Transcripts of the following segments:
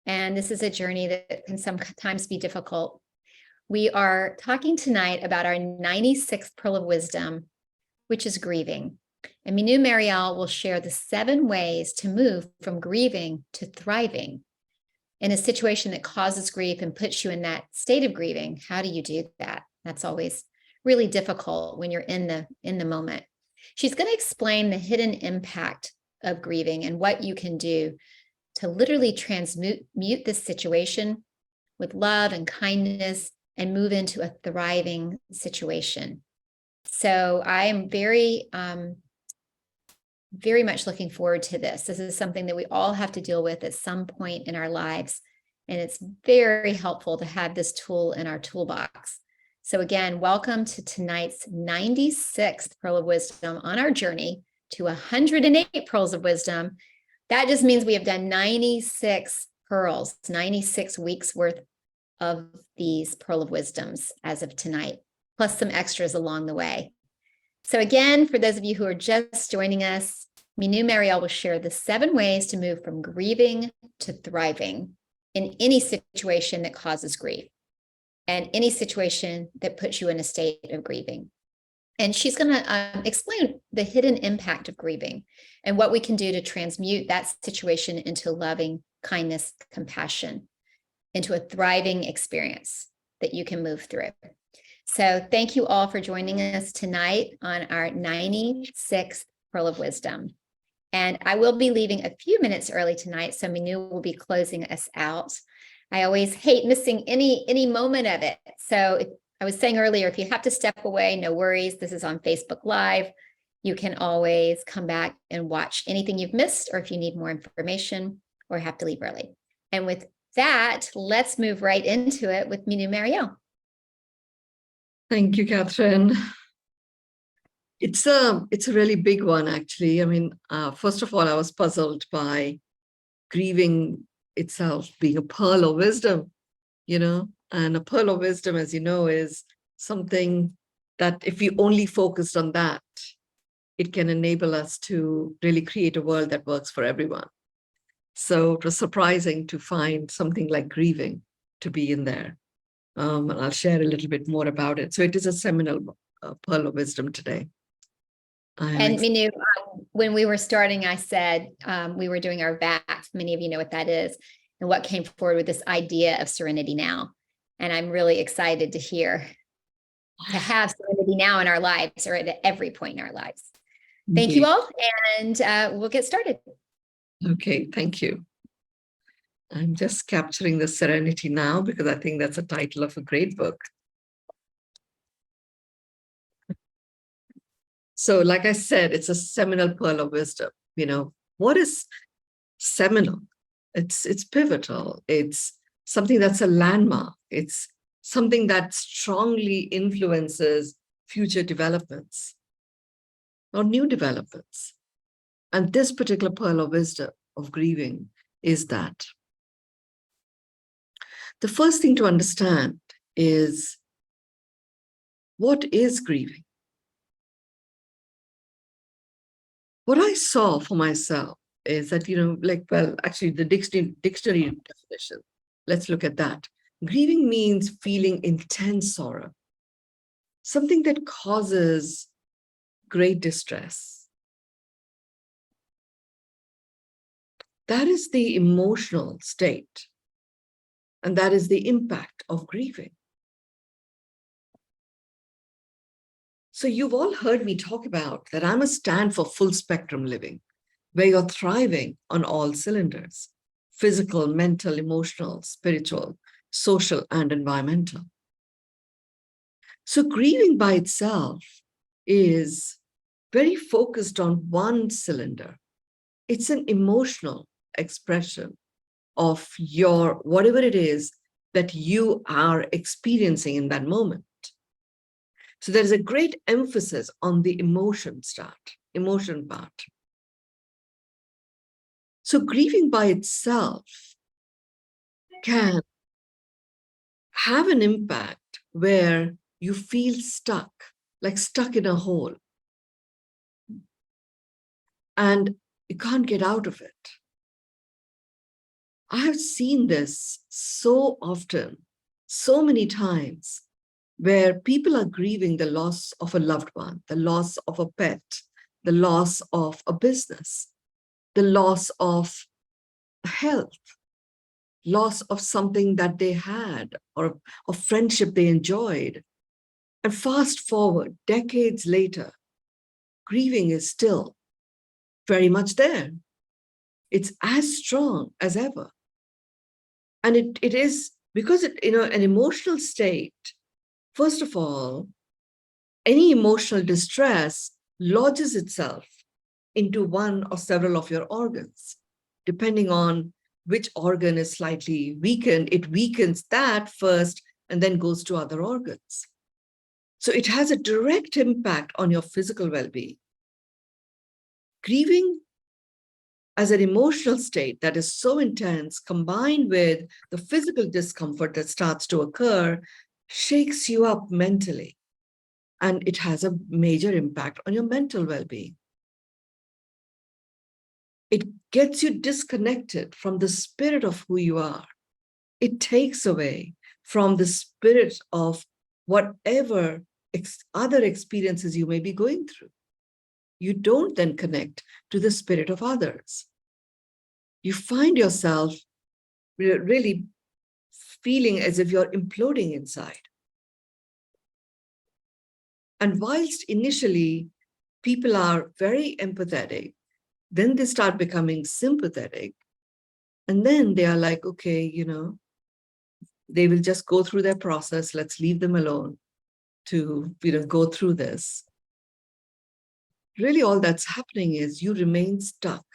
and this is a journey that can sometimes be difficult. We are talking tonight about our 96th Pearl of Wisdom, which is grieving. And Mynoo Maryel will share the 7 ways to move from grieving to thriving in a situation that causes grief and puts you in that state of grieving. How do you do that? That's always really difficult when you're in the moment. She's going to explain the hidden impact of grieving and what you can do to literally transmute this situation with love and kindness and move into a thriving situation. So I am very much looking forward to this. This is something that we all have to deal with at some point in our lives. And it's very helpful to have this tool in our toolbox. So again, welcome to tonight's 96th Pearl of Wisdom on our journey to 108 Pearls of Wisdom. That just means we have done 96 pearls, 96 weeks worth of these Pearl of Wisdoms as of tonight, plus some extras along the way. So again, for those of you who are just joining us, Mynoo Maryel will share the 7 ways to move from grieving to thriving in any situation that causes grief and any situation that puts you in a state of grieving. And she's going to explain the hidden impact of grieving and what we can do to transmute that situation into loving kindness, compassion, into a thriving experience that you can move through. So thank you all for joining us tonight on our 96th Pearl of Wisdom. And I will be leaving a few minutes early tonight, so Mynoo will be closing us out. I always hate missing any moment of it. So I was saying earlier, if you have to step away, no worries. This is on Facebook Live. You can always come back and watch anything you've missed, or if you need more information or have to leave early. And with that, let's move right into it with Mynoo Maryel. Thank you, Catherine. It's a really big one, actually. I mean, first of all, I was puzzled by grieving itself being a pearl of wisdom, and a pearl of wisdom, as you know, is something that if we only focused on that, it can enable us to really create a world that works for everyone. So it was surprising to find something like grieving to be in there. And I'll share a little bit more about it. So it is a seminal pearl of wisdom today. And Mynoo, when we were starting, I said we were doing our VAX. Many of you know what that is, and what came forward with this idea of serenity now. And I'm really excited to have serenity now in our lives, or at every point in our lives. Thank you all, and we'll get started. Okay, thank you. I'm just capturing the serenity now because I think that's a title of a great book. So like I said, it's a seminal pearl of wisdom. What is seminal? It's pivotal. It's something that's a landmark. It's something that strongly influences future developments or new developments. And this particular pearl of wisdom of grieving is that. The first thing to understand is, what is grieving? What I saw for myself is that, actually the dictionary definition, let's look at that. Grieving means feeling intense sorrow, something that causes great distress. That is the emotional state, and that is the impact of grieving. So you've all heard me talk about that I'm a stand for full spectrum living, where you're thriving on all cylinders: physical, mental, emotional, spiritual, social, and environmental. So grieving by itself is very focused on one cylinder. It's an emotional expression of your, whatever it is that you are experiencing in that moment. So there's a great emphasis on the emotion part. So grieving by itself can have an impact where you feel stuck, like stuck in a hole, and you can't get out of it. I have seen this so often, so many times, where people are grieving the loss of a loved one, the loss of a pet, the loss of a business, the loss of health, loss of something that they had, or a friendship they enjoyed. And fast forward decades later, grieving is still very much there. It's as strong as ever. And it is because an emotional state, first of all, any emotional distress lodges itself into one or several of your organs. Depending on which organ is slightly weakened, it weakens that first and then goes to other organs. So it has a direct impact on your physical well-being. Grieving as an emotional state that is so intense, combined with the physical discomfort that starts to occur, shakes you up mentally. And it has a major impact on your mental well-being. It gets you disconnected from the spirit of who you are. It takes away from the spirit of whatever other experiences you may be going through. You don't then connect to the spirit of others. You find yourself really feeling as if you're imploding inside. And whilst initially people are very empathetic, then they start becoming sympathetic. And then they are like, okay, they will just go through their process. Let's leave them alone to, go through this. Really, all that's happening is you remain stuck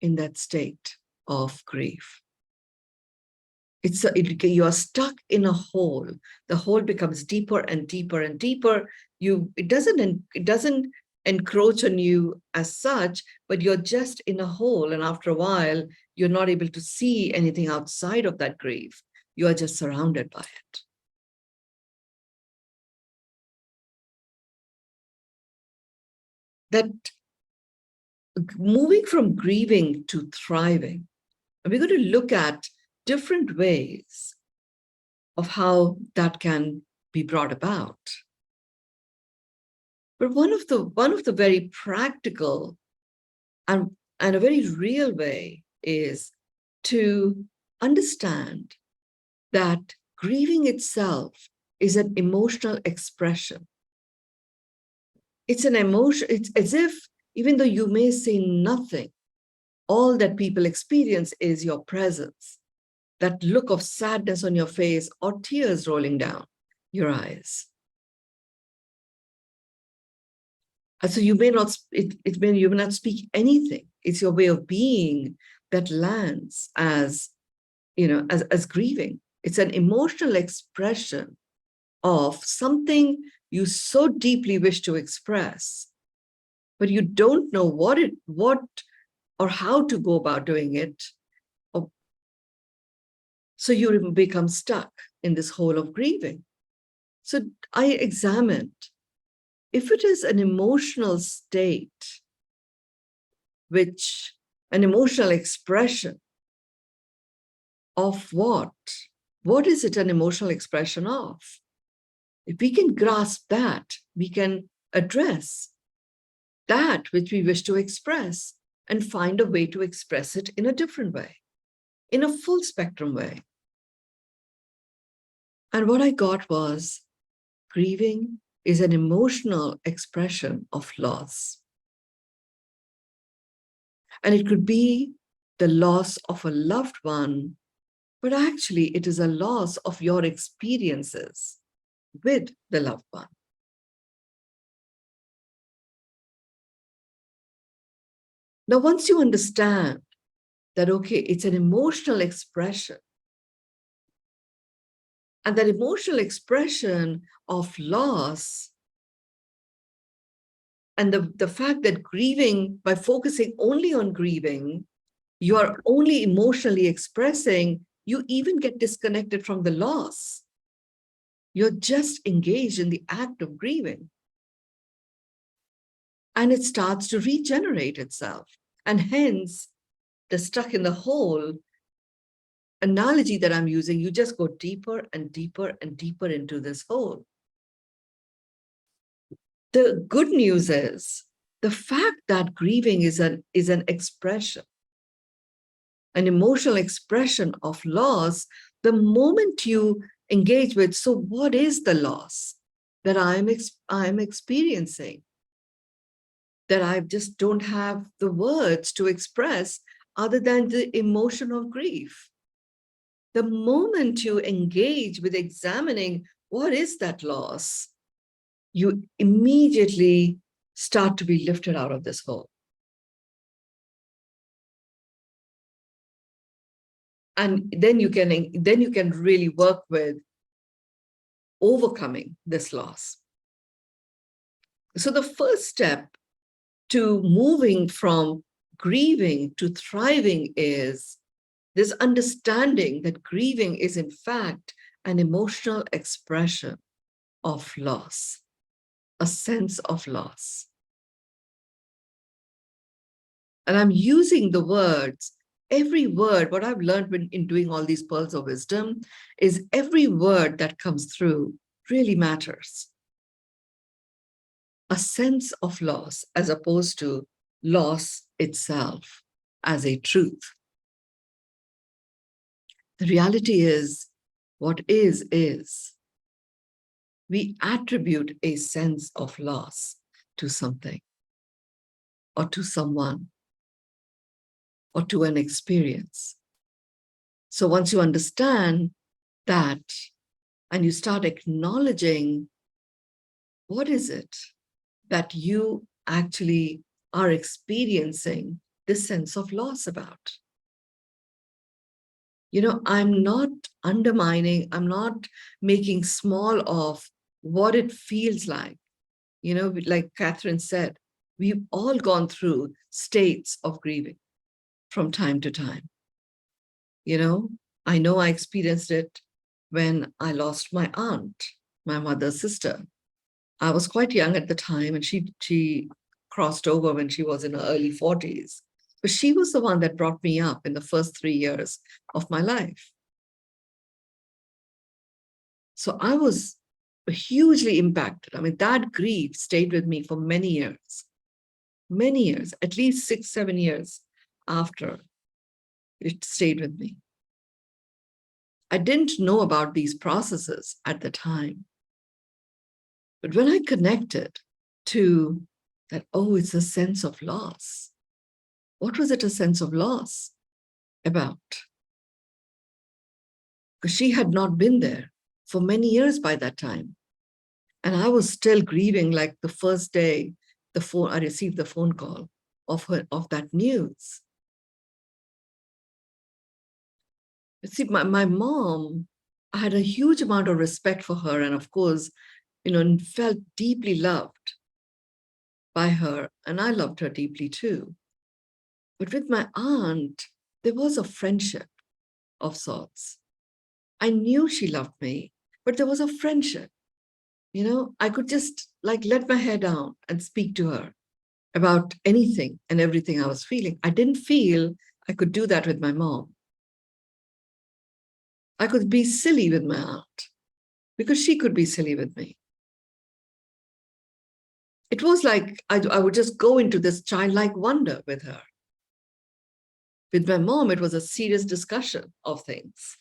in that state of grief. You are stuck in a hole. The hole becomes deeper and deeper and deeper. It doesn't encroach on you as such, but you're just in a hole. And after a while, you're not able to see anything outside of that grief. You are just surrounded by it. That moving from grieving to thriving, we're going to look at different ways of how that can be brought about. But one of the very practical and a very real way is to understand that grieving itself is an emotional expression. It's an emotion. It's as if, even though you may say nothing, all that people experience is your presence, that look of sadness on your face or tears rolling down your eyes. And so you may not speak anything. It's your way of being that lands as grieving. It's an emotional expression of something you so deeply wish to express, but you don't know what or how to go about doing it. So you become stuck in this hole of grieving. So I examined if it is an emotional state, an emotional expression of what? What is it an emotional expression of? If we can grasp that, we can address that which we wish to express and find a way to express it in a different way, in a full spectrum way. And what I got was grieving is an emotional expression of loss. And it could be the loss of a loved one, but actually it is a loss of your experiences with the loved one. Now, once you understand that, okay, it's an emotional expression, and that emotional expression of loss, and the fact that grieving, by focusing only on grieving, you are only emotionally expressing, you even get disconnected from the loss. You're just engaged in the act of grieving. And it starts to regenerate itself. And hence, the stuck in the hole analogy that I'm using, you just go deeper and deeper and deeper into this hole. The good news is the fact that grieving is an expression, an emotional expression of loss. The moment you engage with, so what is the loss that I'm experiencing, that I just don't have the words to express other than the emotion of grief? The moment you engage with examining what is that loss, you immediately start to be lifted out of this hole. And then you can really work with overcoming this loss. So the first step to moving from grieving to thriving is this understanding that grieving is in fact an emotional expression of loss, a sense of loss. And I'm using the words, every word, what I've learned in doing all these pearls of wisdom is every word that comes through really matters. A sense of loss as opposed to loss itself as a truth. The reality is, what is. We attribute a sense of loss to something, or to someone, or to an experience. So once you understand that, and you start acknowledging what is it that you actually are experiencing this sense of loss about. You know, I'm not undermining, I'm not making small of what it feels like. You know, like Catherine said, we've all gone through states of grieving from time to time. You know I experienced it when I lost my aunt, my mother's sister. I was quite young at the time, and she crossed over when she was in her early 40s. But she was the one that brought me up in the first 3 years of my life. So I was hugely impacted. I mean, that grief stayed with me for many years, at least 6, 7 years after it stayed with me. I didn't know about these processes at the time. But when I connected to that, oh, it's a sense of loss. What was it a sense of loss about? Because she had not been there for many years by that time. And I was still grieving, like the first day I received the phone call of that news. But see, my mom, I had a huge amount of respect for her, and of course, and felt deeply loved by her, and I loved her deeply too. But with my aunt, there was a friendship of sorts. I knew she loved me, but there was a friendship. I could just let my hair down and speak to her about anything and everything I was feeling. I didn't feel I could do that with my mom. I could be silly with my aunt because she could be silly with me. It was like I would just go into this childlike wonder with her. With my mom, it was a serious discussion of things.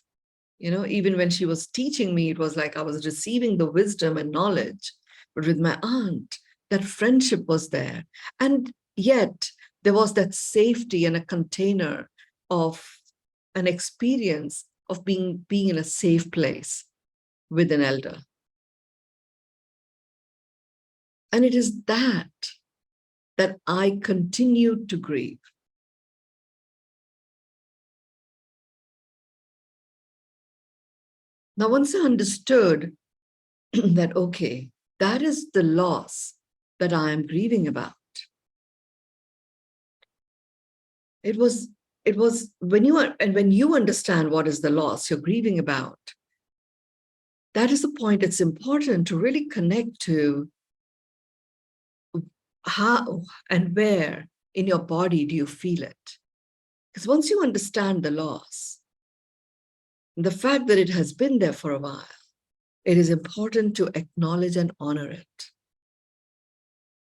Even when she was teaching me, it was like I was receiving the wisdom and knowledge. But with my aunt, that friendship was there. And yet there was that safety and a container of an experience of being in a safe place with an elder. And it is that I continued to grieve. Now, once I understood that, okay, that is the loss that I am grieving about. It was when you understand what is the loss you're grieving about, that is the point. It's important to really connect to how and where in your body do you feel it. Because once you understand the loss, The fact that it has been there for a while, it is important to acknowledge and honor it.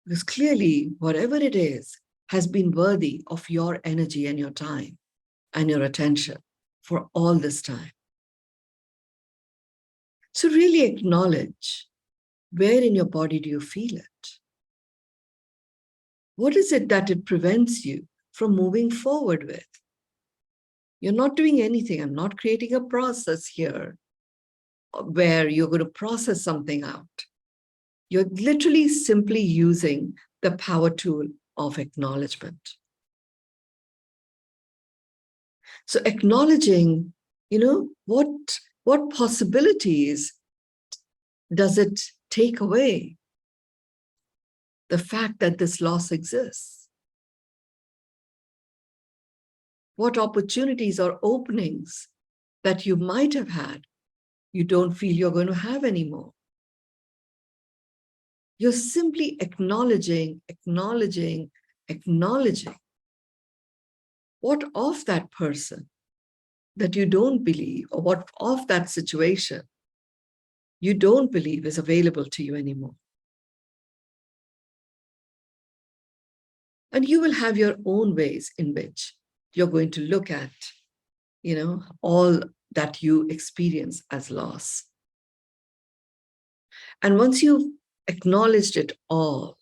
Because clearly, whatever it is, has been worthy of your energy and your time and your attention for all this time. So really acknowledge, where in your body do you feel it? What is it that it prevents you from moving forward with? You're not doing anything. I'm not creating a process here where you're going to process something out. You're literally simply using the power tool of acknowledgement. So acknowledging, what possibilities does it take away? The fact that this loss exists. What opportunities or openings that you might have had, you don't feel you're going to have anymore. You're simply acknowledging. What of that person that you don't believe, or what of that situation you don't believe is available to you anymore. And you will have your own ways in which you're going to look at, all that you experience as loss. And once you've acknowledged it all,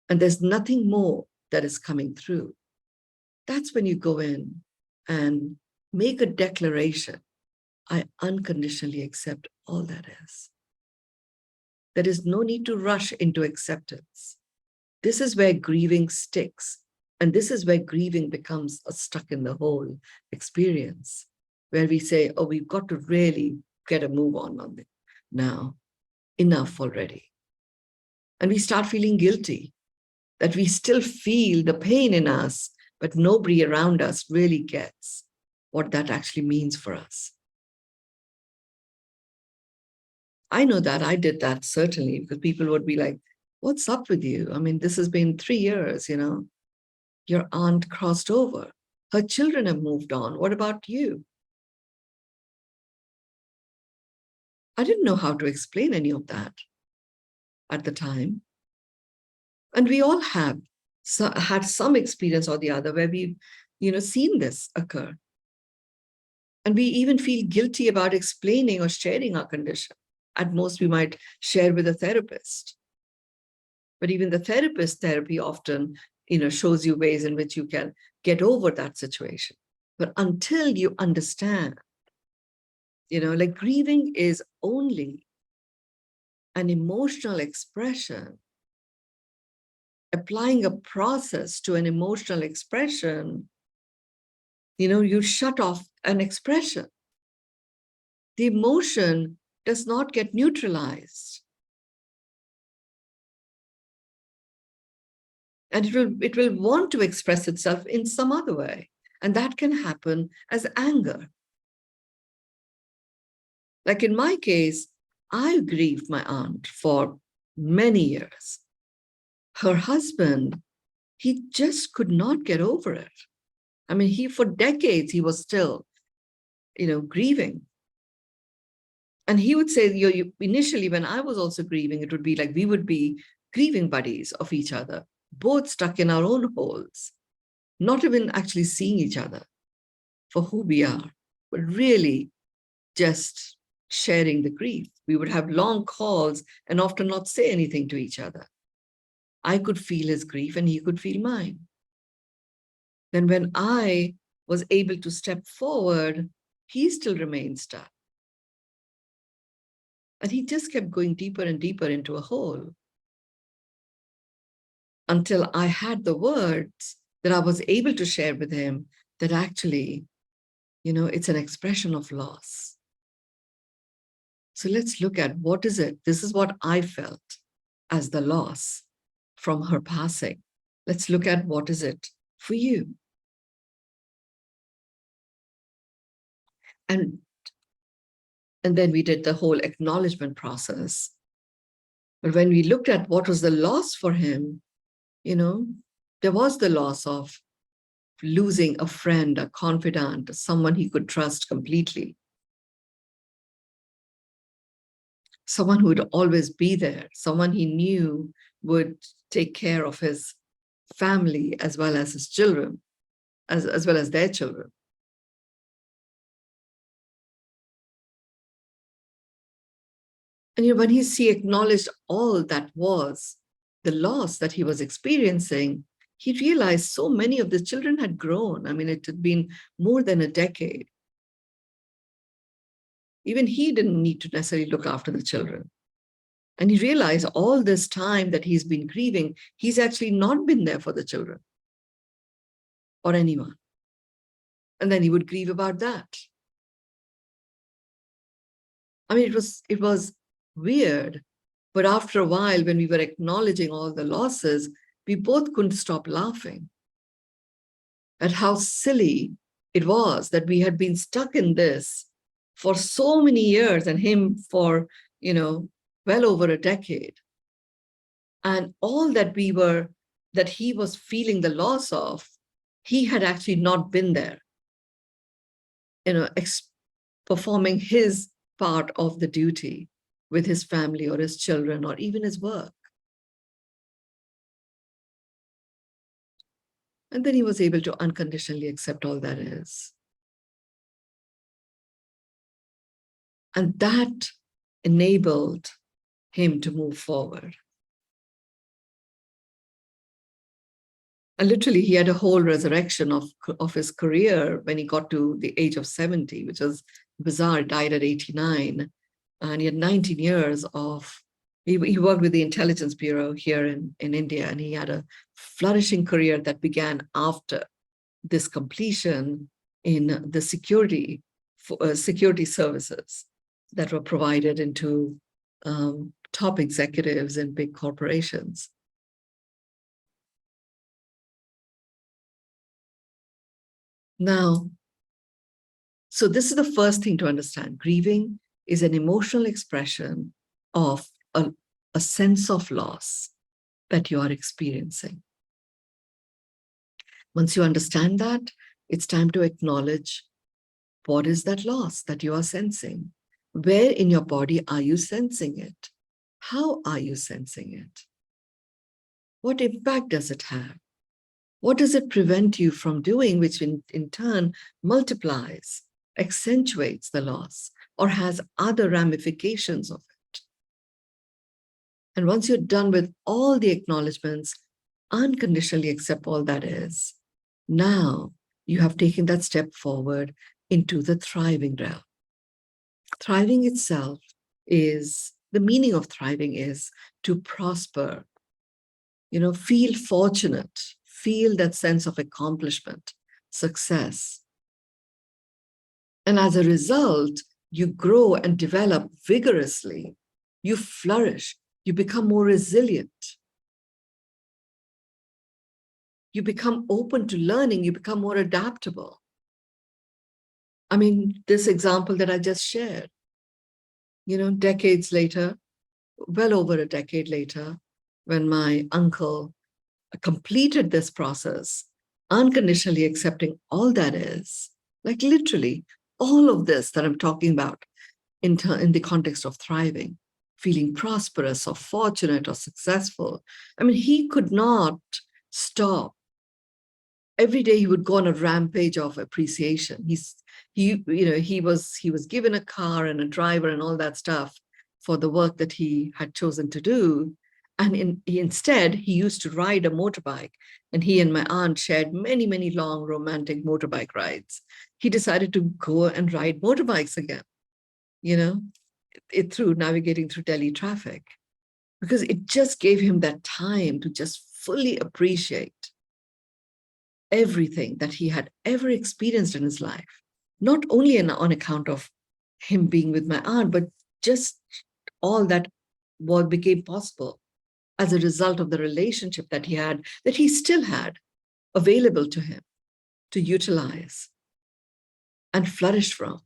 and there's nothing more that is coming through, that's when you go in and make a declaration. I unconditionally accept all that is. There is no need to rush into acceptance. This is where grieving sticks. And this is where grieving becomes a stuck in the hole experience, where we say, oh, we've got to really get a move on it now. Enough already. And we start feeling guilty that we still feel the pain in us, but nobody around us really gets what that actually means for us. I know that I did that certainly, because people would be like, what's up with you? I mean, this has been 3 years, Your aunt crossed over. Her children have moved on. What about you? I didn't know how to explain any of that at the time. And we all have had some experience or the other where we've, seen this occur. And we even feel guilty about explaining or sharing our condition. At most, we might share with a therapist. But even the therapist therapy often, shows you ways in which you can get over that situation. But until you understand, like grieving is only an emotional expression. Applying a process to an emotional expression, you shut off an expression. The emotion does not get neutralized. And it will want to express itself in some other way. And that can happen as anger. Like in my case, I grieved my aunt for many years. Her husband, he just could not get over it. I mean, for decades, he was still, grieving. And he would say, initially, when I was also grieving, it would be like we would be grieving buddies of each other, both stuck in our own holes, not even actually seeing each other for who we are, but really just sharing the grief. We would have long calls and often not say anything to each other. I could feel his grief and he could feel mine. Then when I was able to step forward, he still remained stuck. And he just kept going deeper and deeper into a hole until I had the words that I was able to share with him that actually, it's an expression of loss. So let's look at what is it? This is what I felt as the loss from her passing. Let's look at what is it for you. And then we did the whole acknowledgement process. But when we looked at what was the loss for him, there was the loss of losing a friend, a confidant, someone he could trust completely, someone who would always be there, someone he knew would take care of his family as well as his children, as well as their children. And when he acknowledged all that was the loss that he was experiencing, he realized so many of the children had grown. I mean, it had been more than a decade. Even he didn't need to necessarily look after the children. And he realized all this time that he's been grieving, he's actually not been there for the children or anyone. And then he would grieve about that. I mean, it was weird, but after a while, when we were acknowledging all the losses, we both couldn't stop laughing at how silly it was that we had been stuck in this for so many years, and him for, well over a decade. And all that he was feeling the loss of, he had actually not been there, performing his part of the duty with his family or his children or even his work. And then he was able to unconditionally accept all that is. And that enabled him to move forward. And literally, he had a whole resurrection of his career when he got to the age of 70, which was bizarre. He died at 89. And he had 19 years he worked with the Intelligence Bureau here in India, and he had a flourishing career that began after this completion in the security services that were provided into top executives in big corporations. Now, so this is the first thing to understand. Grieving is an emotional expression of a sense of loss that you are experiencing. Once you understand that, it's time to acknowledge, what is that loss that you are sensing? Where in your body are you sensing it? How are you sensing it? What impact does it have? What does it prevent you from doing, which in turn multiplies, accentuates the loss, or has other ramifications of it? And once you're done with all the acknowledgements, unconditionally accept all that is, now you have taken that step forward into the thriving realm. Thriving itself is, the meaning of thriving is to prosper, feel fortunate, feel that sense of accomplishment, success. And as a result, you grow and develop vigorously. You flourish. You become more resilient. You become open to learning. You become more adaptable. I mean, this example that I just shared, decades later, well over a decade later, when my uncle completed this process, unconditionally accepting all that is, like literally all of this that I'm talking about in the context of thriving, feeling prosperous or fortunate or successful. I mean, he could not stop. Every day he would go on a rampage of appreciation. He was given a car and a driver and all that stuff for the work that he had chosen to do. And instead, he used to ride a motorbike. And he and my aunt shared many, many long romantic motorbike rides. He decided to go and ride motorbikes again, through navigating through Delhi traffic, because it just gave him that time to just fully appreciate everything that he had ever experienced in his life, not only on account of him being with my aunt, but just all that what became possible as a result of the relationship that he still had available to him to utilize and flourish from.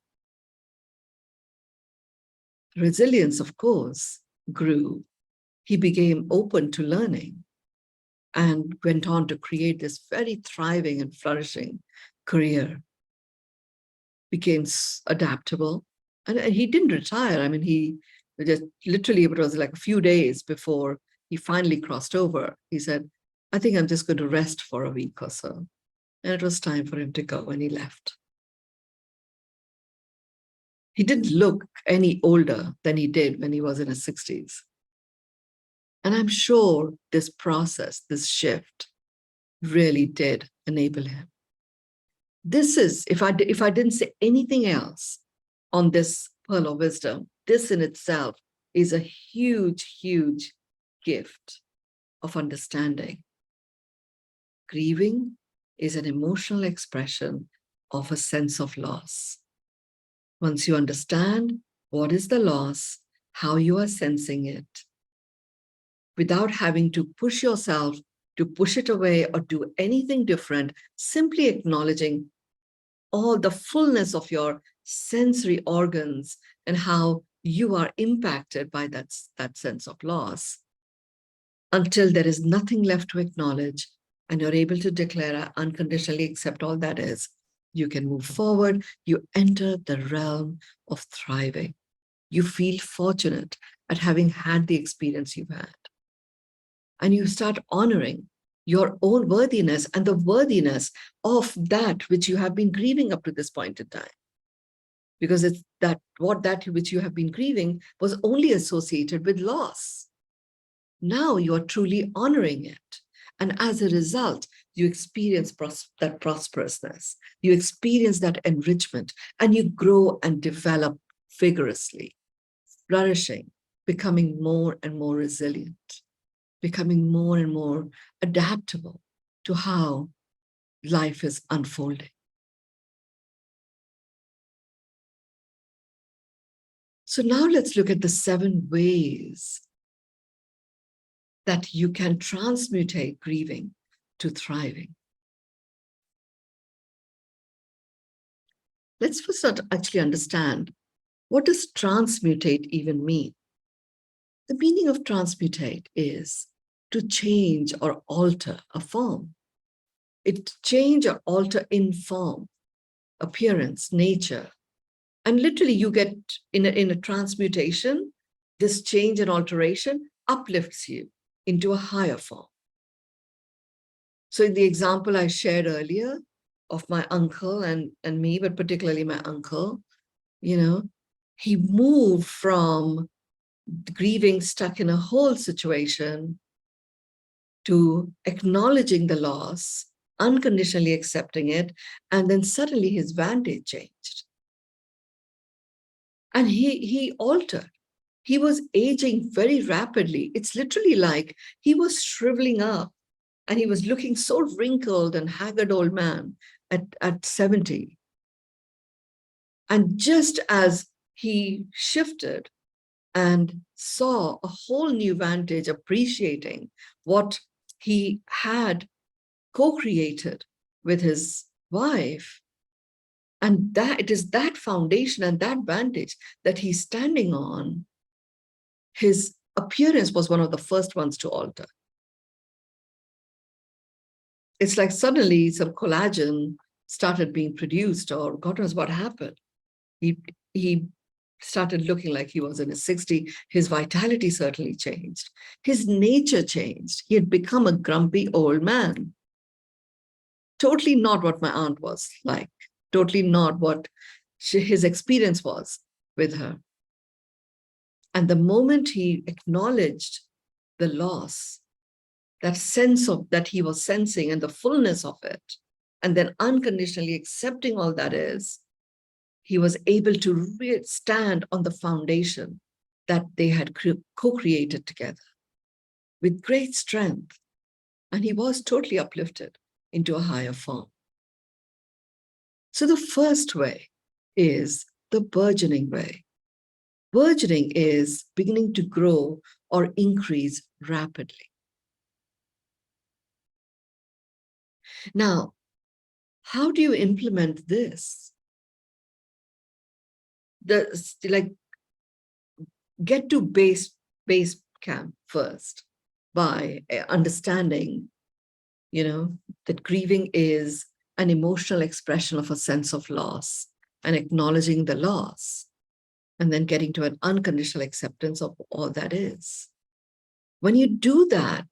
Resilience, of course, grew. He became open to learning. and went on to create this very thriving and flourishing career. Became adaptable, and he didn't retire. I mean, he just literally, it was like a few days before he finally crossed over. He said, I think I'm just going to rest for a week or so. And it was time for him to go, and he left. He didn't look any older than he did when he was in his 60s. And I'm sure this process, this shift, really did enable him. This is, if I didn't say anything else on this pearl of wisdom, this in itself is a huge, huge gift of understanding. Grieving is an emotional expression of a sense of loss. Once you understand what is the loss, how you are sensing it, without having to push yourself to push it away or do anything different, simply acknowledging all the fullness of your sensory organs and how you are impacted by that sense of loss, until there is nothing left to acknowledge and you're able to declare, I unconditionally accept all that is, you can move forward. You enter the realm of thriving. You feel fortunate at having had the experience you've had. And you start honoring your own worthiness and the worthiness of that which you have been grieving up to this point in time. Because it's that which you have been grieving was only associated with loss. Now you are truly honoring it. And as a result, you experience that prosperousness. You experience that enrichment, and you grow and develop vigorously, flourishing, becoming more and more resilient, becoming more and more adaptable to how life is unfolding. So now let's look at the 7 ways that you can transmutate grieving to thriving. Let's first actually understand, what does transmutate even mean? The meaning of transmutate is to change or alter a form. It change or alter in form, appearance, nature. And literally you get in a transmutation, this change and alteration uplifts you into a higher form. So in the example I shared earlier of my uncle and me, but particularly my uncle, he moved from grieving, stuck in a whole situation, to acknowledging the loss, unconditionally accepting it, and then suddenly his vantage changed. And he altered. He was aging very rapidly. It's literally like he was shriveling up, and he was looking so wrinkled and haggard old man at 70. And just as he shifted and saw a whole new vantage, appreciating what he had co-created with his wife, and that it is that foundation and that vantage that he's standing on, his appearance was one of the first ones to alter. It's like suddenly some collagen started being produced, or God knows what happened. He started looking like he was in his 60s. His vitality certainly changed. His nature changed. He had become a grumpy old man. Totally not what my aunt was like. Totally not what his experience was with her. And the moment he acknowledged the loss, that sense of that he was sensing and the fullness of it, and then unconditionally accepting all that is, he was able to stand on the foundation that they had co-created together with great strength. And he was totally uplifted into a higher form. So the first way is the burgeoning way. Burgeoning is beginning to grow or increase rapidly. Now, how do you implement this? Get to base camp first by understanding that grieving is an emotional expression of a sense of loss and acknowledging the loss, and then getting to an unconditional acceptance of all that is. When you do that,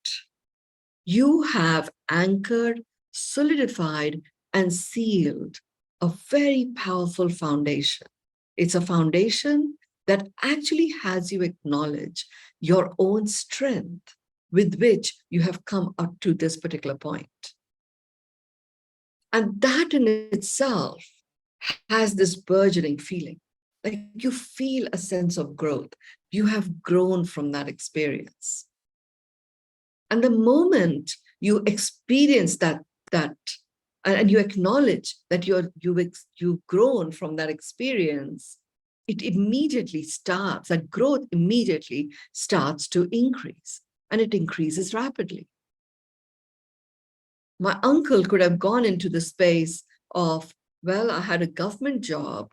you have anchored, solidified, and sealed a very powerful foundation. It's a foundation that actually has you acknowledge your own strength with which you have come up to this particular point. And that in itself has this burgeoning feeling. Like you feel a sense of growth. You have grown from that experience. And the moment you experience that and you acknowledge that you've grown from that experience, it immediately starts, that growth immediately starts to increase, and it increases rapidly. My uncle could have gone into the space of, well, I had a government job.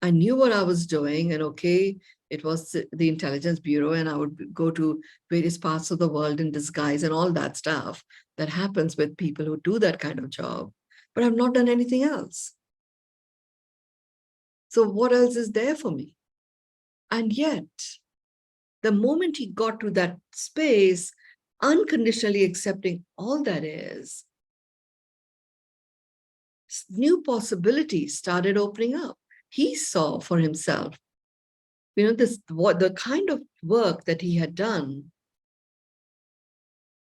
I knew what I was doing, and okay, it was the Intelligence Bureau, and I would go to various parts of the world in disguise and all that stuff that happens with people who do that kind of job. But I've not done anything else. So what else is there for me? And yet, the moment he got to that space, unconditionally accepting all that is, new possibilities started opening up. He saw for himself, the kind of work that he had done.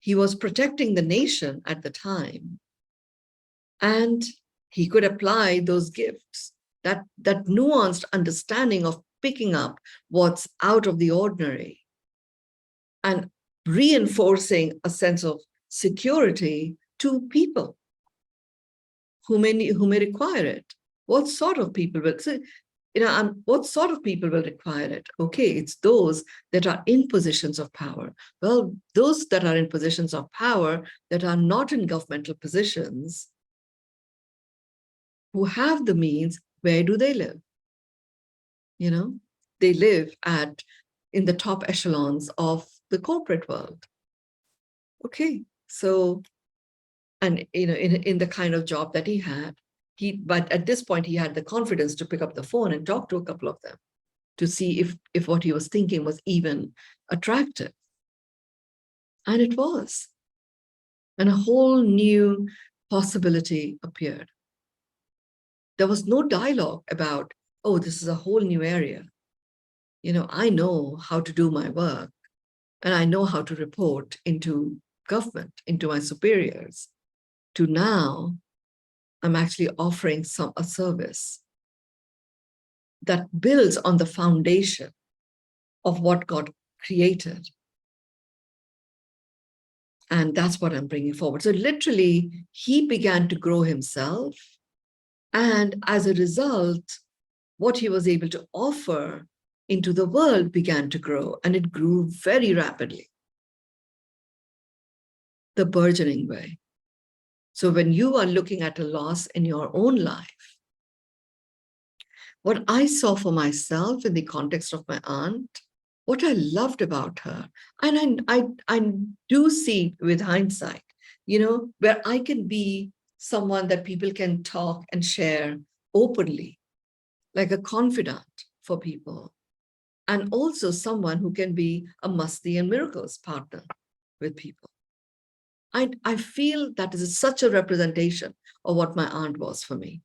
He was protecting the nation at the time, and he could apply those gifts, that nuanced understanding of picking up what's out of the ordinary and reinforcing a sense of security to people who may require it. What sort of people will? So, what sort of people will require it? Okay, it's those that are in positions of power. Well, those that are in positions of power that are not in governmental positions, who have the means, where do they live? They live in the top echelons of the corporate world. Okay, so, and in the kind of job that he had, but at this point he had the confidence to pick up the phone and talk to a couple of them to see if what he was thinking was even attractive. And it was. And a whole new possibility appeared. There was no dialogue about, oh, this is a whole new area. I know how to do my work, and I know how to report into government, into my superiors. To now, I'm actually offering a service that builds on the foundation of what God created. And that's what I'm bringing forward. So literally, he began to grow himself. And as a result, what he was able to offer into the world began to grow, and it grew very rapidly. The burgeoning way. So when you are looking at a loss in your own life, what I saw for myself in the context of my aunt, what I loved about her, and I do see with hindsight, where I can be someone that people can talk and share openly, like a confidant for people, and also someone who can be a Masti and Miracles partner with people. I feel that is such a representation of what my aunt was for me.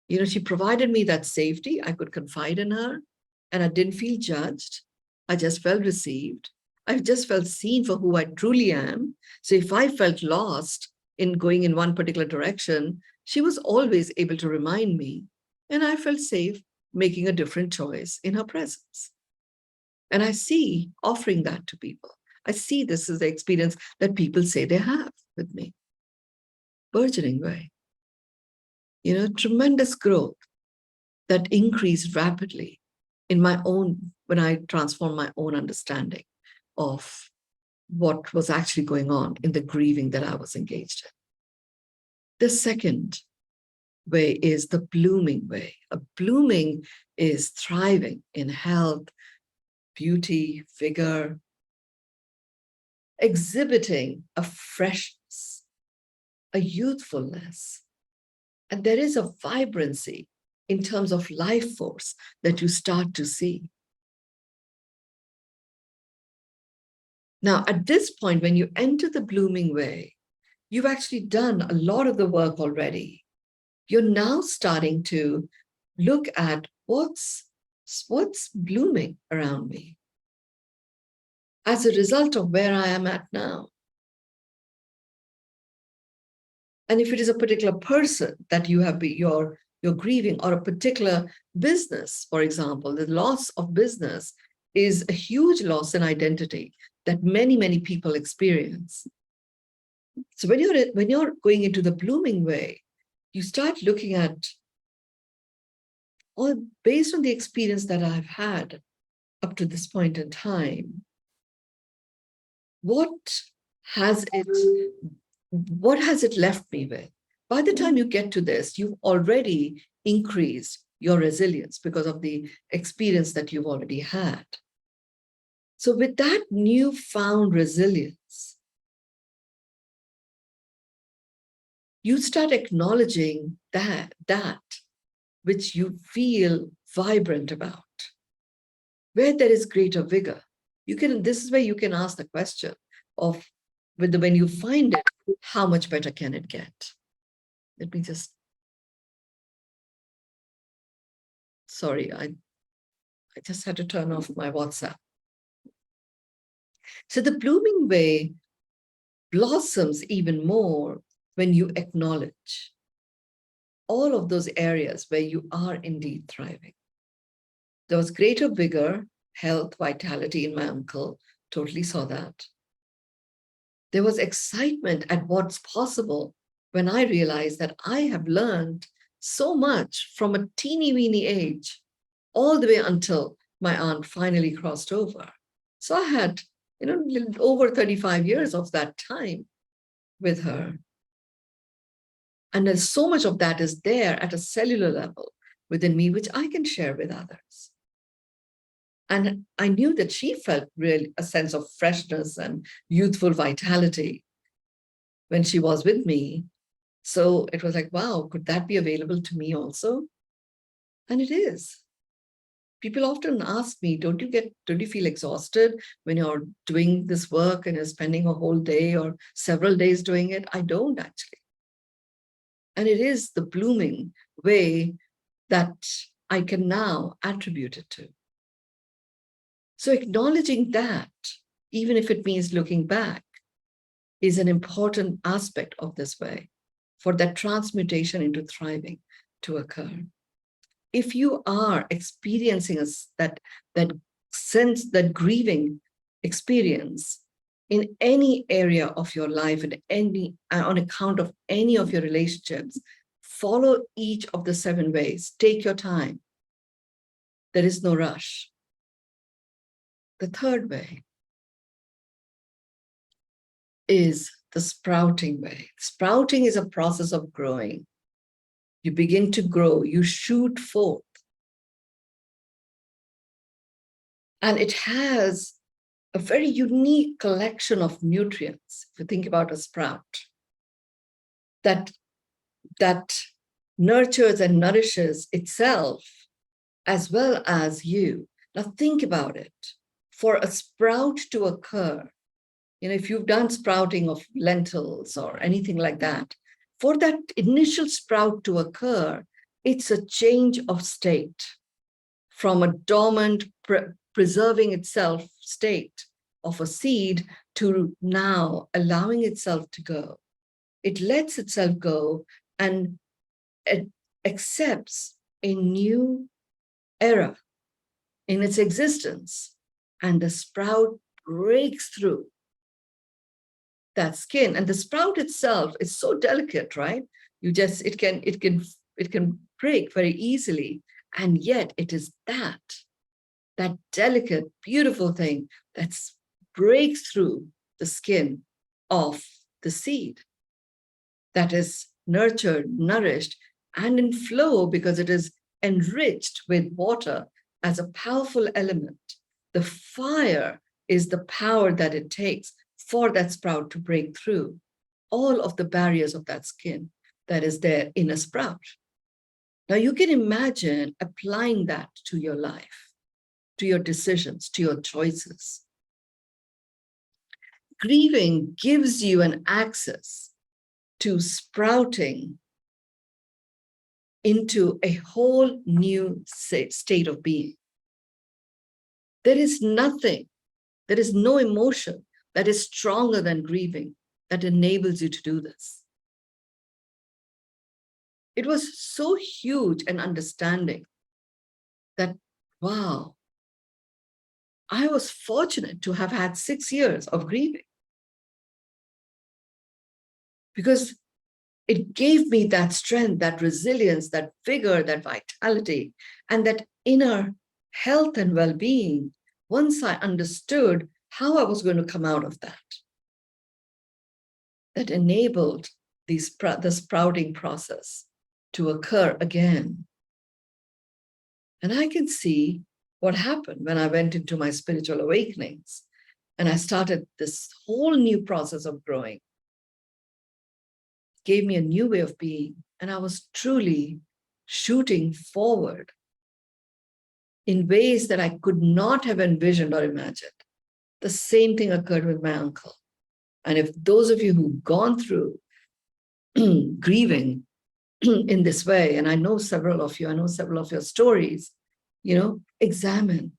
She provided me that safety. I could confide in her, and I didn't feel judged. I just felt received. I just felt seen for who I truly am. So if I felt lost in going in one particular direction, she was always able to remind me, and I felt safe making a different choice in her presence. And I see offering that to people. I see this as the experience that people say they have with me. Burgeoning way. Tremendous growth that increased rapidly in my own, when I transformed my own understanding of what was actually going on in the grieving that I was engaged in. The second way is the blooming way. A blooming is thriving in health, beauty, vigor, exhibiting a freshness, a youthfulness, and there is a vibrancy in terms of life force that you start to see. Now, at this point, when you enter the blooming way, you've actually done a lot of the work already. You're now starting to look at what's blooming around me as a result of where I am at now. And if it is a particular person that you're grieving, or a particular business, for example, the loss of business is a huge loss in identity that many, many people experience. So when you're going into the blooming way, you start looking at, all based on the experience that I've had up to this point in time, what has it left me with? By the time you get to this, you've already increased your resilience because of the experience that you've already had. So with that newfound resilience, you start acknowledging that which you feel vibrant about, where there is greater vigor. This is where you can ask the question of, when you find it, how much better can it get? Let me just, sorry, I just had to turn off my WhatsApp. So the blooming way blossoms even more when you acknowledge all of those areas where you are indeed thriving. There was greater vigor, health, vitality in my uncle, totally saw that. There was excitement at what's possible when I realized that I have learned so much from a teeny-weeny age, all the way until my aunt finally crossed over. So I had, over 35 years of that time with her. And there's so much of that is there at a cellular level within me, which I can share with others. And I knew that she felt really a sense of freshness and youthful vitality when she was with me. So it was like, wow, could that be available to me also? And it is. People often ask me, don't you feel exhausted when you're doing this work and you're spending a whole day or several days doing it? I don't actually. And it is the blooming way that I can now attribute it to. So acknowledging that, even if it means looking back, is an important aspect of this way for that transmutation into thriving to occur. If you are experiencing that sense, that grieving experience in any area of your life, on account of any of your relationships, follow each of the 7 ways. Take your time. There is no rush. The 3rd way is the sprouting way. Sprouting is a process of growing. You begin to grow, you shoot forth. And it has a very unique collection of nutrients, if you think about a sprout, that nurtures and nourishes itself as well as you. Now think about it. For a sprout to occur, if you've done sprouting of lentils or anything like that, for that initial sprout to occur, it's a change of state from a dormant, preserving itself state of a seed to now allowing itself to go. It lets itself go and it accepts a new era in its existence, and the sprout breaks through that skin. And the sprout itself is so delicate, right? It can break very easily, and yet it is that delicate, beautiful thing that breaks through the skin of the seed, that is nurtured, nourished, and in flow because it is enriched with water as a powerful element. The fire is the power that it takes for that sprout to break through. all of the barriers of that skin that is there in a sprout. Now you can imagine applying that to your life, to your decisions, to your choices. Grieving gives you an access to sprouting into a whole new state of being. There is nothing, there is no emotion that is stronger than grieving that enables you to do this. It was so huge an understanding that, wow, I was fortunate to have had 6 years of grieving, because it gave me that strength, that resilience, that vigor, that vitality, and that inner health and well-being once I understood how I was going to come out of that. That enabled the sprouting process to occur again. And I can see what happened when I went into my spiritual awakenings and I started this whole new process of growing. It gave me a new way of being, and I was truly shooting forward in ways that I could not have envisioned or imagined. The same thing occurred with my uncle. And if those of you who've gone through grieving in this way, and I know several of you, I know several of your stories, examine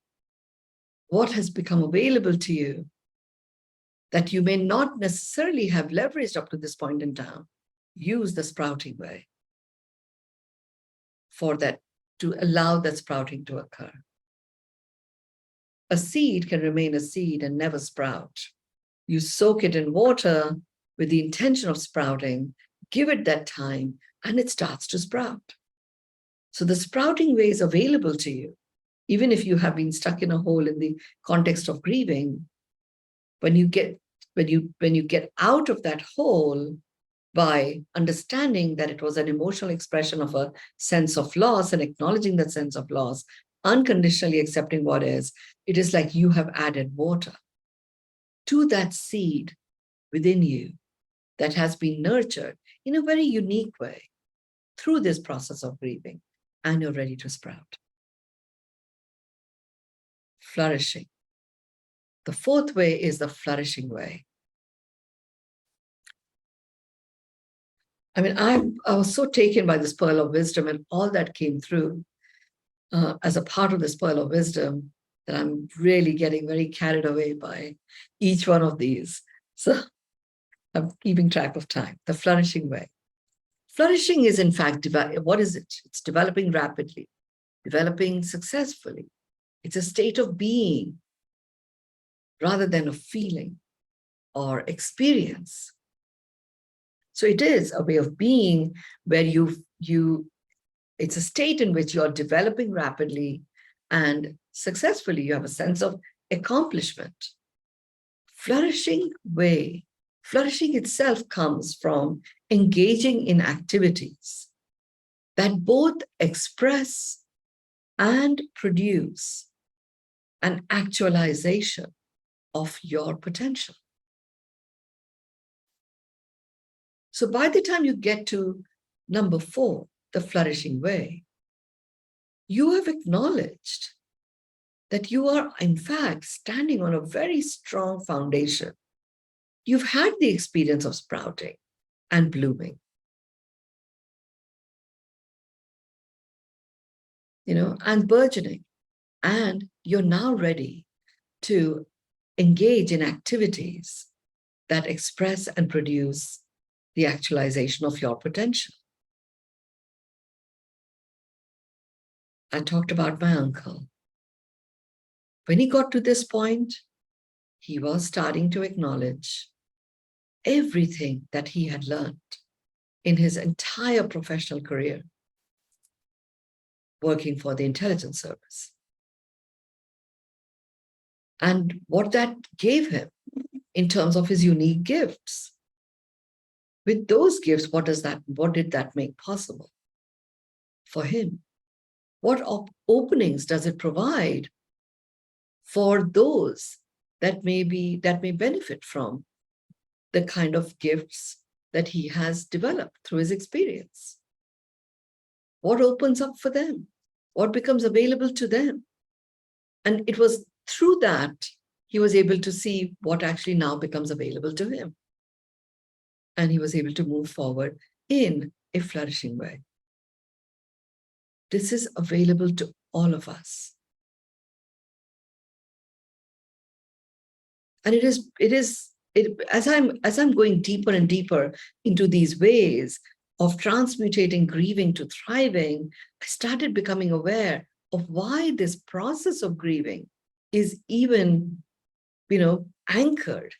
what has become available to you that you may not necessarily have leveraged up to this point in time. Use the sprouting way for that, to allow that sprouting to occur. A seed can remain a seed and never sprout. You soak it in water with the intention of sprouting, give it that time, and it starts to sprout. So the sprouting way is available to you, even if you have been stuck in a hole in the context of grieving. When you get out of that hole by understanding that it was an emotional expression of a sense of loss and acknowledging that sense of loss, unconditionally accepting what is, it is like you have added water to that seed within you that has been nurtured in a very unique way through this process of grieving, and you're ready to sprout. Flourishing. The fourth way is the flourishing way. I mean, I was so taken by this pearl of wisdom and all that came through as a part of this pearl of wisdom that I'm really getting very carried away by each one of these. So I'm keeping track of time. The flourishing way. Flourishing is, in fact, what is it? It's developing rapidly, developing successfully. It's a state of being rather than a feeling or experience. So it is a way of being where it's a state in which you're developing rapidly and successfully. You have a sense of accomplishment. Flourishing way. Flourishing itself comes from engaging in activities that both express and produce an actualization of your potential. So by the time you get to number 4, the flourishing way, you have acknowledged that you are, in fact, standing on a very strong foundation. You've had the experience of sprouting and blooming, and burgeoning, and you're now ready to engage in activities that express and produce the actualization of your potential. I talked about my uncle. When he got to this point, he was starting to acknowledge everything that he had learned in his entire professional career, working for the intelligence service. And what that gave him in terms of his unique gifts. With those gifts, what did that make possible for him? What openings does it provide for those that may benefit from the kind of gifts that he has developed through his experience. What opens up for them? What becomes available to them? And it was through that he was able to see what actually now becomes available to him. And he was able to move forward in a flourishing way. This is available to all of us. And as I'm going deeper and deeper into these ways of transmutating grieving to thriving, I started becoming aware of why this process of grieving is even, anchored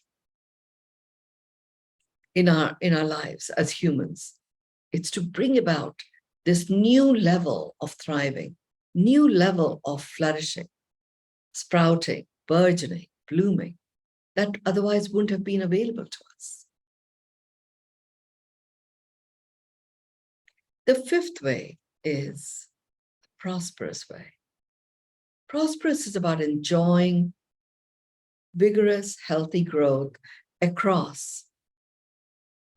in our lives as humans. It's to bring about this new level of thriving, new level of flourishing, sprouting, burgeoning, blooming, that otherwise wouldn't have been available to us. The fifth way is the prosperous way. Prosperous is about enjoying vigorous, healthy growth across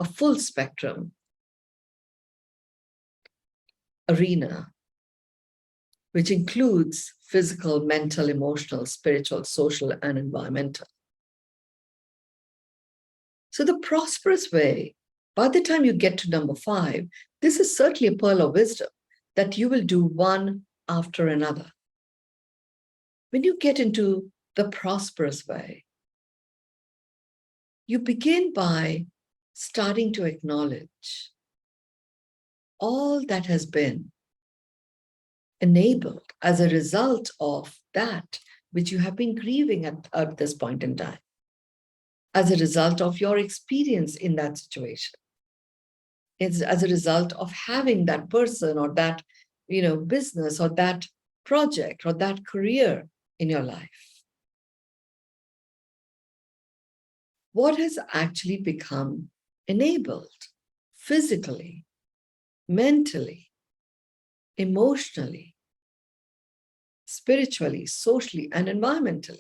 a full spectrum arena, which includes physical, mental, emotional, spiritual, social, and environmental. So the prosperous way, by the time you get to number 5, this is certainly a pearl of wisdom that you will do one after another. When you get into the prosperous way, you begin by starting to acknowledge all that has been enabled as a result of that which you have been grieving at this point in time, as a result of your experience in that situation. It's as a result of having that person or that, business or that project or that career in your life. What has actually become enabled physically, mentally, emotionally, spiritually, socially, and environmentally?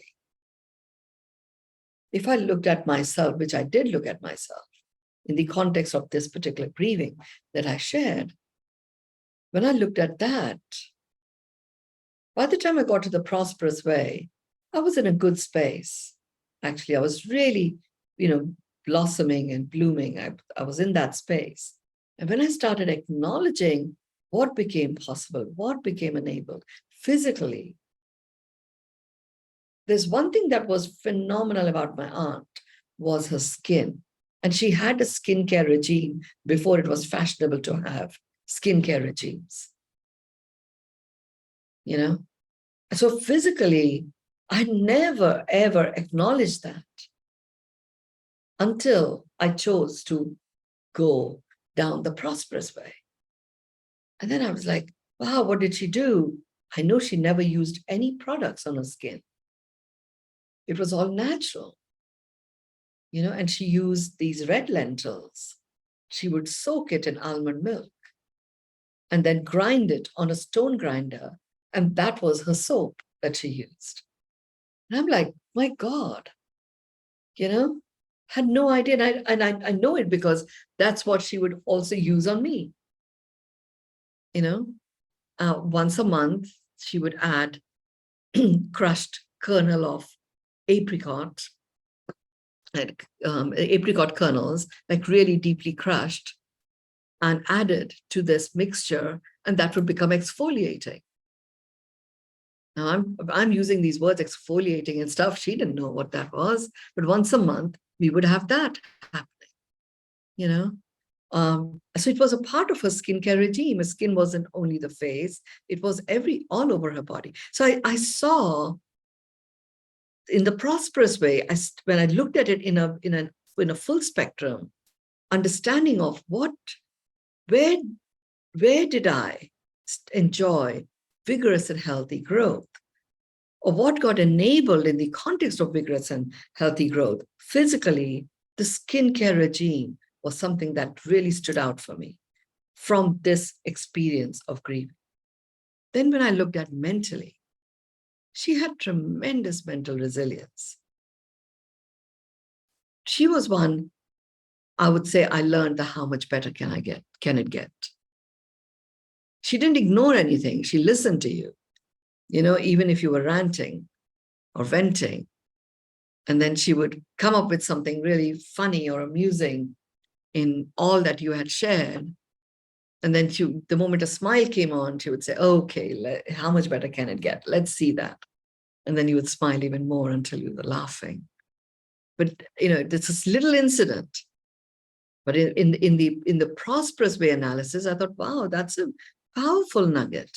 If I looked at myself, which I did look at myself in the context of this particular grieving that I shared, when I looked at that, by the time I got to the prosperous way, I was in a good space. Actually, I was really, blossoming and blooming. I was in that space. And when I started acknowledging what became possible, what became enabled physically, there's one thing that was phenomenal about my aunt was her skin. And she had a skincare regime before it was fashionable to have skincare regimes. So physically, I never, ever acknowledged that until I chose to go down the prosperous way. And then I was like, wow, what did she do? I know she never used any products on her skin. It was all natural, and she used these red lentils. She would soak it in almond milk and then grind it on a stone grinder. And that was her soap that she used. And I'm like, my God, had no idea. And I know it because that's what she would also use on me. Once a month, she would add crushed kernel of apricot, apricot kernels, like really deeply crushed, and added to this mixture, and that would become exfoliating. Now I'm using these words exfoliating and stuff. She didn't know what that was, but once a month we would have that happening. So it was a part of her skincare regime. Her skin wasn't only the face; it was all over her body. So I saw in the prosperous way, when I looked at it in a full spectrum understanding of where did I enjoy vigorous and healthy growth, or what got enabled in the context of vigorous and healthy growth. Physically, the skincare regime was something that really stood out for me from this experience of grief. Then when I looked at mentally, she had tremendous mental resilience. She was one I would say I learned the how much better can it get? She didn't ignore anything. She listened to you, even if you were ranting or venting. And then she would come up with something really funny or amusing in all that you had shared. And then the moment a smile came on, she would say, okay, how much better can it get? Let's see that. And then you would smile even more until you were laughing. But, it's this little incident. But in the prosperous way analysis, I thought, wow, that's a powerful nugget.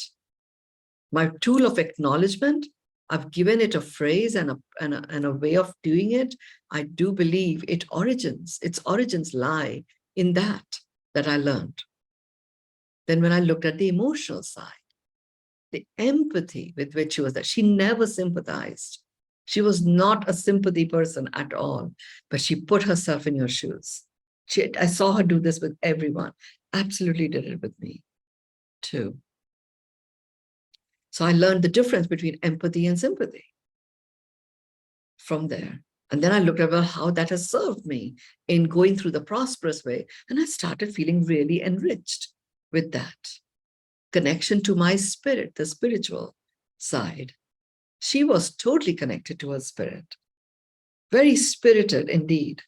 My tool of acknowledgement, I've given it a phrase and a way of doing it. I do believe its origins lie in that I learned. Then when I looked at the emotional side, the empathy with which she was there, she never sympathized. She was not a sympathy person at all, but she put herself in your shoes. I saw her do this with everyone. Absolutely did it with me too. So I learned the difference between empathy and sympathy from there. And then I looked at, well, how that has served me in going through the prosperous way. And I started feeling really enriched with that connection to my spirit, the spiritual side. She was totally connected to her spirit, very spirited indeed,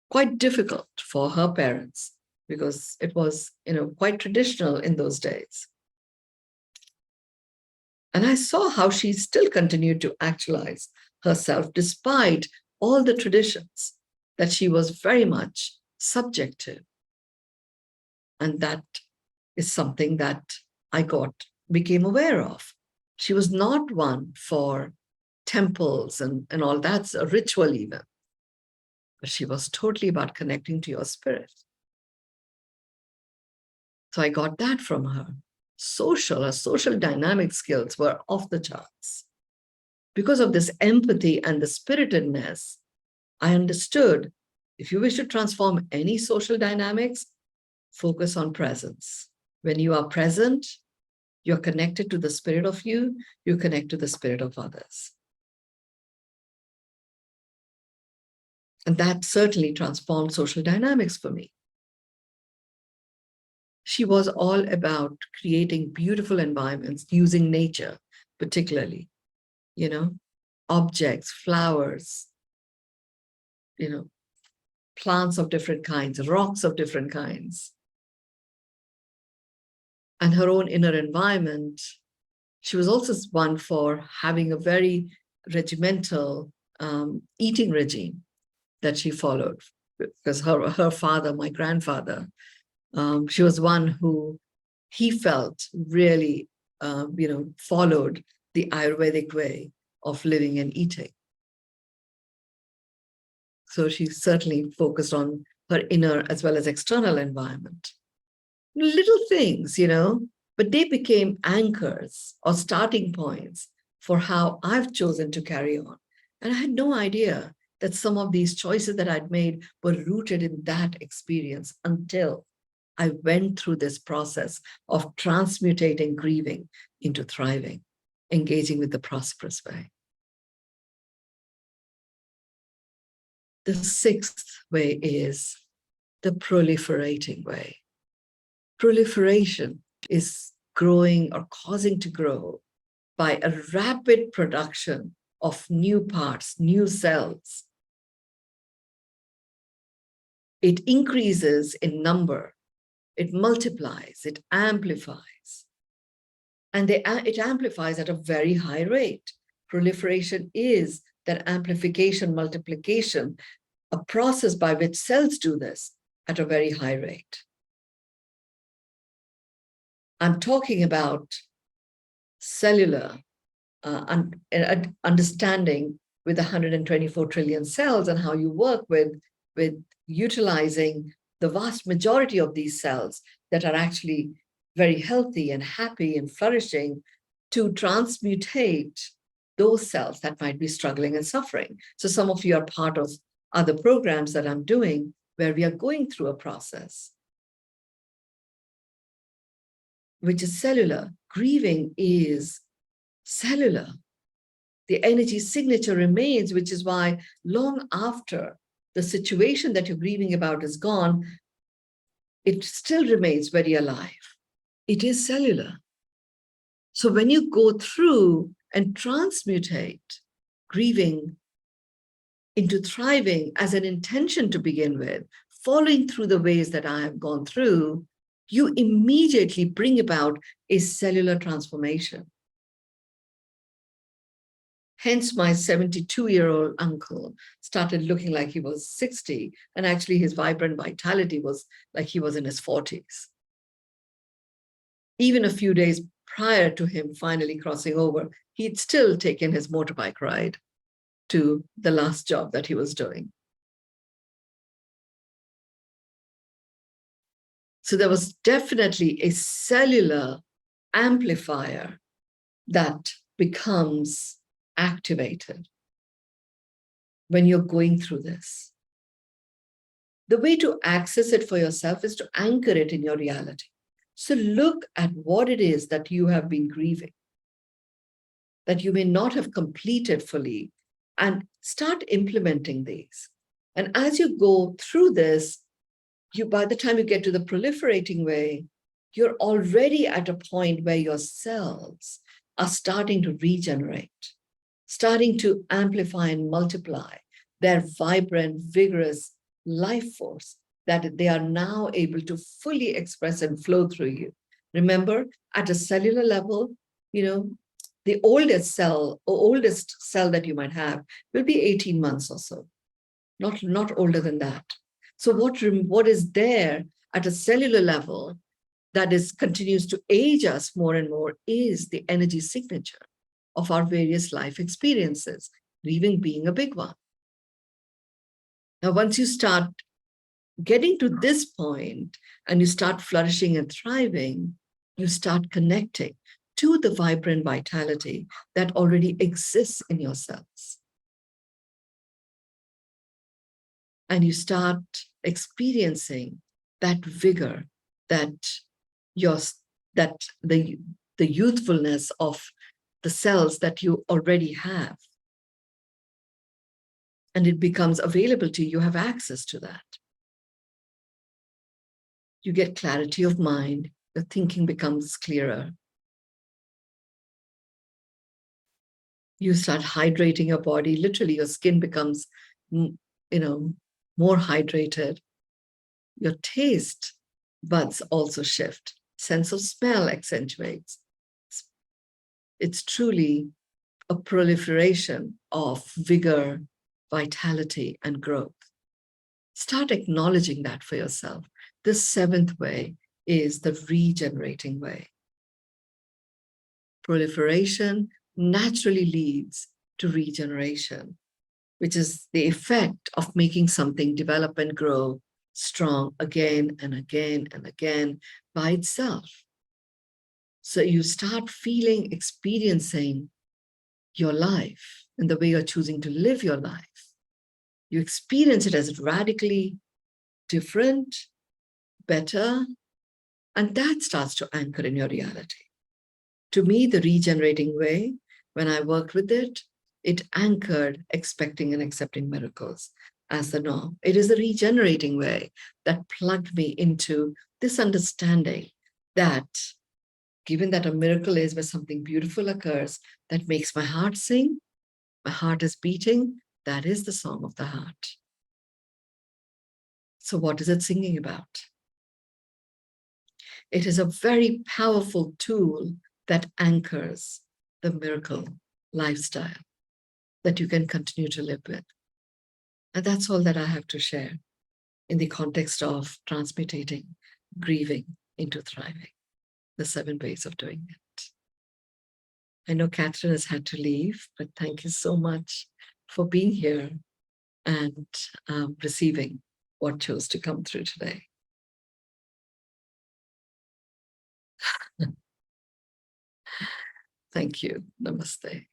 quite difficult for her parents because it was, quite traditional in those days. And I saw how she still continued to actualize herself despite all the traditions that she was very much subject to. And that is something that I became aware of. She was not one for temples and all that's a ritual even. But she was totally about connecting to your spirit. So I got that from her. Her social dynamic skills were off the charts. Because of this empathy and the spiritedness, I understood if you wish to transform any social dynamics, focus on presence. When you are present, you're connected to the spirit of you connect to the spirit of others. And that certainly transformed social dynamics for me. She was all about creating beautiful environments using nature, particularly, objects, flowers, plants of different kinds, rocks of different kinds. And her own inner environment, she was also one for having a very regimental eating regime that she followed. Because her father, my grandfather, she was one who he felt really, followed the Ayurvedic way of living and eating. So she certainly focused on her inner as well as external environment. Little things, but they became anchors or starting points for how I've chosen to carry on. And I had no idea that some of these choices that I'd made were rooted in that experience until I went through this process of transmutating grieving into thriving, engaging with the prosperous way. The sixth way is the proliferating way. Proliferation is growing or causing to grow by a rapid production of new parts, new cells. It increases in number, it multiplies, it amplifies. And it amplifies at a very high rate. Proliferation is that amplification, multiplication, a process by which cells do this at a very high rate. I'm talking about cellular understanding with 124 trillion cells and how you work with utilizing the vast majority of these cells that are actually very healthy and happy and flourishing to transmutate those cells that might be struggling and suffering. So some of you are part of other programs that I'm doing where we are going through a process which is cellular. Grieving is cellular. The energy signature remains, which is why long after the situation that you're grieving about is gone, it still remains very alive. It is cellular. So when you go through and transmutate grieving into thriving as an intention to begin with, following through the ways that I have gone through, you immediately bring about a cellular transformation. Hence, my 72-year-old uncle started looking like he was 60, and actually his vibrant vitality was like he was in his 40s. Even a few days prior to him finally crossing over, he'd still taken his motorbike ride to the last job that he was doing. So there was definitely a cellular amplifier that becomes activated when you're going through this. The way to access it for yourself is to anchor it in your reality. So look at what it is that you have been grieving, that you may not have completed fully, and start implementing these. And as you go through this, by the time you get to the proliferating way, you're already at a point where your cells are starting to regenerate, starting to amplify and multiply their vibrant, vigorous life force that they are now able to fully express and flow through you. Remember, at a cellular level, the oldest cell that you might have will be 18 months or so, not older than that. So what is there at a cellular level that continues to age us more and more is the energy signature of our various life experiences, grieving being a big one. Now, once you start getting to this point and you start flourishing and thriving, you start connecting to the vibrant vitality that already exists in your cells. And you start experiencing that vigor, the youthfulness of the cells that you already have. And it becomes available to you. You have access to that. You get clarity of mind. The thinking becomes clearer. You start hydrating your body. Literally, your skin becomes, more hydrated. Your taste buds also shift. Sense of smell accentuates. It's truly a proliferation of vigor, vitality, and growth. Start acknowledging that for yourself. The seventh way is the regenerating way. Proliferation naturally leads to regeneration, which is the effect of making something develop and grow strong again and again and again by itself. So you start experiencing your life and the way you're choosing to live your life. You experience it as radically different, better, and that starts to anchor in your reality. To me, the regenerating way, when I worked with it, it anchored expecting and accepting miracles as the norm. It is the regenerating way that plugged me into this understanding that given that a miracle is where something beautiful occurs that makes my heart sing, my heart is beating, that is the song of the heart. So what is it singing about? It is a very powerful tool that anchors the miracle lifestyle that you can continue to live with. And that's all that I have to share in the context of transmutating grieving into thriving, the 7 ways of doing it. I know Catherine has had to leave, but thank you so much for being here and receiving what chose to come through today. Thank you. Namaste.